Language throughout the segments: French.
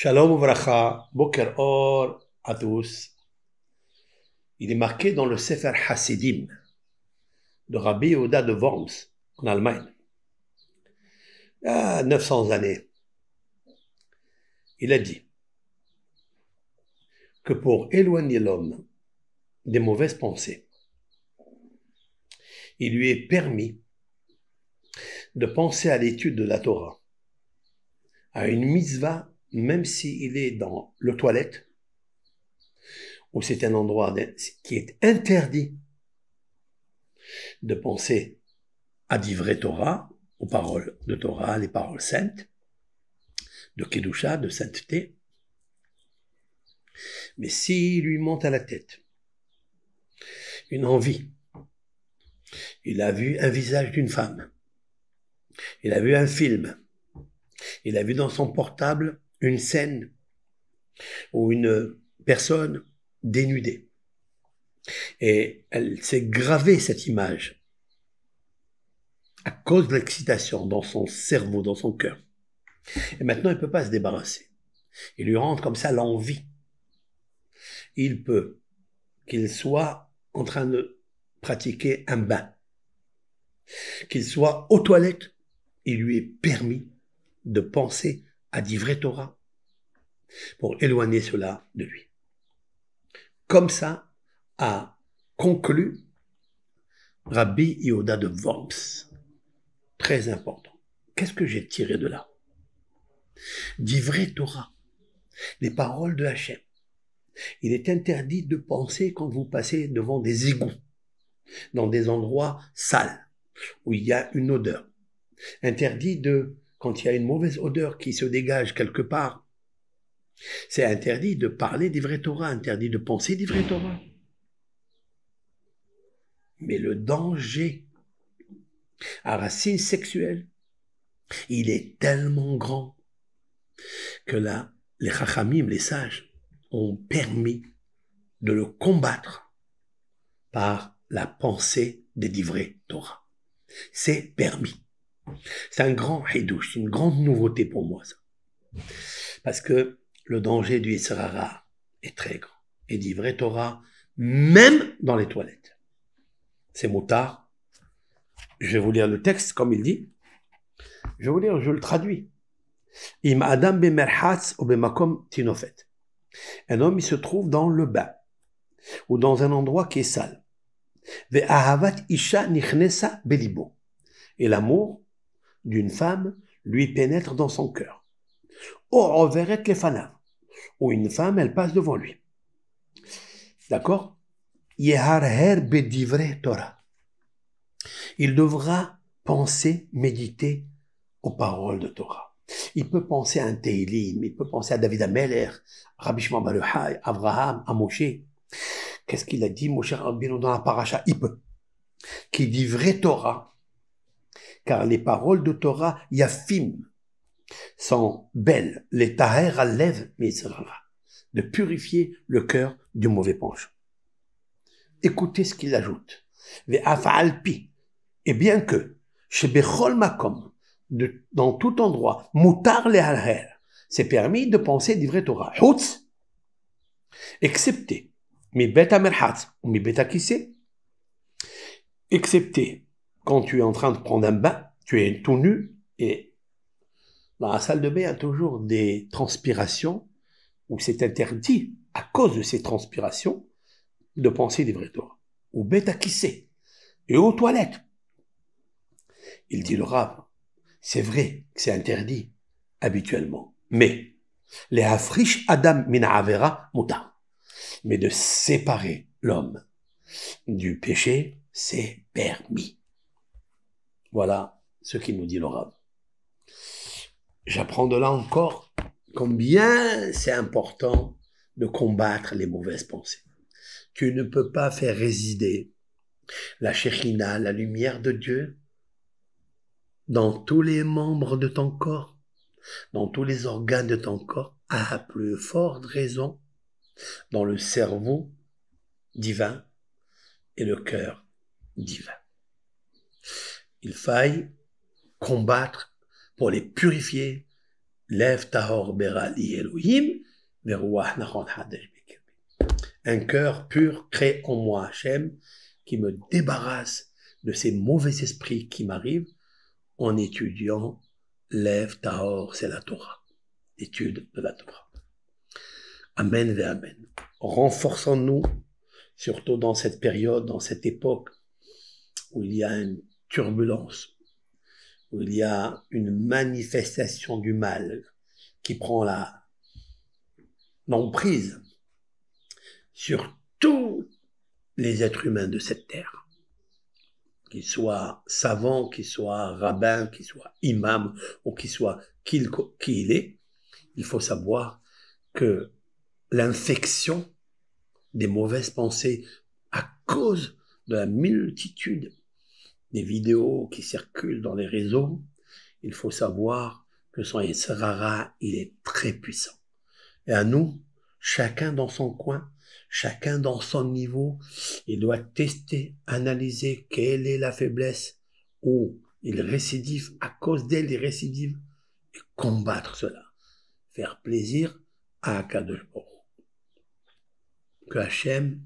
Shalom Uvracha, Boker Or à tous. Il est marqué dans le Sefer Hasidim de Rabbi Yehuda de Worms, en Allemagne, il y a 900 années. Il a dit que pour éloigner l'homme des mauvaises pensées, il lui est permis de penser à l'étude de la Torah, à une mitzvah, même s'il est dans le toilette, où c'est un endroit qui est interdit de penser à d'ivrer Torah, aux paroles de Torah, les paroles saintes, de Kedusha, de sainteté. Mais s'il lui monte à la tête une envie, il a vu un visage d'une femme, il a vu un film, il a vu dans son portable une scène ou une personne dénudée, et elle s'est gravée cette image à cause de l'excitation dans son cerveau, dans son cœur. Et maintenant, il ne peut pas se débarrasser. Il lui rentre comme ça l'envie. Il peut qu'il soit en train de pratiquer un bain, qu'il soit aux toilettes, il lui est permis de penser à d'ivrer Torah pour éloigner cela de lui. Comme ça a conclu Rabbi Yehuda de Worms. Très important. Qu'est-ce que j'ai tiré de là? D'ivrer Torah, les paroles de Hachem. Il est interdit de penser quand vous passez devant des égouts, dans des endroits sales, où il y a une odeur. Interdit quand il y a une mauvaise odeur qui se dégage quelque part, c'est interdit de parler d'ivrer Torah, interdit de penser d'ivrer Torah. Mais le danger à racine sexuelle, il est tellement grand que là, les chachamim, les sages, ont permis de le combattre par la pensée des d'ivrer Torah. C'est permis. C'est un grand hidouche, une grande nouveauté pour moi, ça. Parce que le danger du Yetzer Hara est très grand. Et d'ivrer Torah, même dans les toilettes. C'est moutard. Je vais vous lire le texte comme il dit. Je vais vous lire, je le traduis. Im Adam bemerhatz ou bemakom tinofet. Un homme, il se trouve dans le bain ou dans un endroit qui est sale. Ve ahavat isha nichnesa belibo. Et l'amour d'une femme lui pénètre dans son cœur. Ou overet lefanav. Ou une femme, elle passe devant lui. D'accord? Yeharher bedivre Torah. Il devra penser, méditer aux paroles de Torah. Il peut penser à un Teilim, il peut penser à David Ameler, Rabbi Shimon bar Yochai, Abraham, à Moshe. Qu'est-ce qu'il a dit, Moshe Rabbeinu dans la paracha? Il peut. Qui dit vrai Torah, car les paroles de Torah, yafim, sont belles, les taher al-lev, de purifier le cœur du mauvais penchant. Écoutez ce qu'il ajoute. Ve'afa'alpi. Et bien que, chez Bechol Makom, dans tout endroit, mutar lehalher, c'est permis de penser d'ivrer Torah. Hutz, excepté, mi bet amerhatz, ou mi bet akissé, excepté quand tu es en train de prendre un bain, tu es tout nu, et dans la salle de bain, il y a toujours des transpirations, où c'est interdit, à cause de ces transpirations, de penser d'ivrer Torah. Ou bet akissé, et aux toilettes. Il dit le Rav, c'est vrai que c'est interdit habituellement, mais les hafrish adam min avera mutar, mais de séparer l'homme du péché, c'est permis. Voilà ce qu'il nous dit le Rav. J'apprends de là encore combien c'est important de combattre les mauvaises pensées. Tu ne peux pas faire résider la Shekhinah, la lumière de Dieu, dans tous les membres de ton corps, dans tous les organes de ton corps, à plus forte raison, dans le cerveau divin et le cœur divin. Il faille combattre pour les purifier Lev tahor berali Elohim, veruach nachon hadesh bikirbi. Un cœur pur crée en moi Hachem, qui me débarrasse de ces mauvais esprits qui m'arrivent en étudiant Lev tahor, c'est la Torah, l'étude de la Torah. Amen ve amen. Renforçons-nous, surtout dans cette période, dans cette époque où il y a une turbulence, où il y a une manifestation du mal qui prend l'emprise sur tous les êtres humains de cette terre, qu'ils soient savants, qu'ils soient rabbins, qu'ils soient imams, ou qu'ils soient qui il est. Il faut savoir que l'infection des mauvaises pensées à cause de la multitude des vidéos qui circulent dans les réseaux, il faut savoir que son Yetzer Hara, il est très puissant. Et à nous, chacun dans son coin, chacun dans son niveau, il doit tester, analyser quelle est la faiblesse où il récidive, à cause d'elle il récidive, et combattre cela. Faire plaisir à Akadosh Baruch Hu. Que Hachem,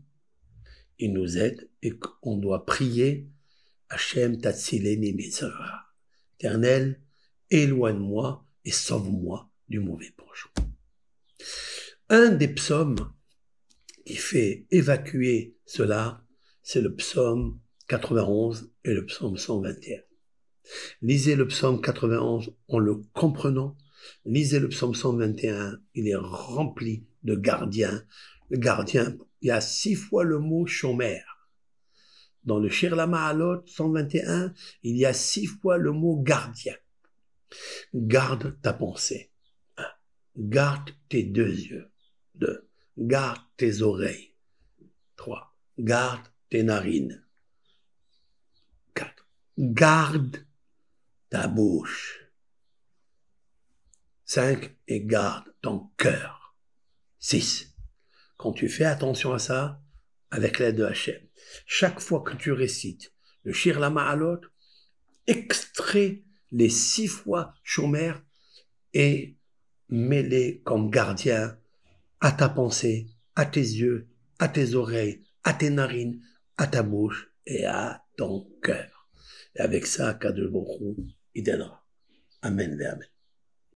il nous aide et qu'on doit prier Hachem Tatsileni Mitzvah. Éternel, éloigne-moi et sauve-moi du mauvais penchant. Un des psaumes qui fait évacuer cela, c'est le psaume 91 et le psaume 121. Lisez le psaume 91 en le comprenant. Lisez le psaume 121, il est rempli de gardiens. Le gardien, il y a 6 fois le mot shomer. Dans le Shir LaMa'alot 121, il y a 6 fois le mot gardien. Garde ta pensée. 1. Garde tes 2 yeux. 2. Garde tes oreilles. 3. Garde tes narines. 4. Garde ta bouche. 5. Et garde ton cœur. 6. Quand tu fais attention à ça, avec l'aide de Hachem, chaque fois que tu récites le Shir LaMa'alot, extrais les 6 fois Shomer et mets-les comme gardien à ta pensée, à tes yeux, à tes oreilles, à tes narines, à ta bouche et à ton cœur. Et avec ça, Akadosh Baruch Hu, il donnera. Amen ve amen.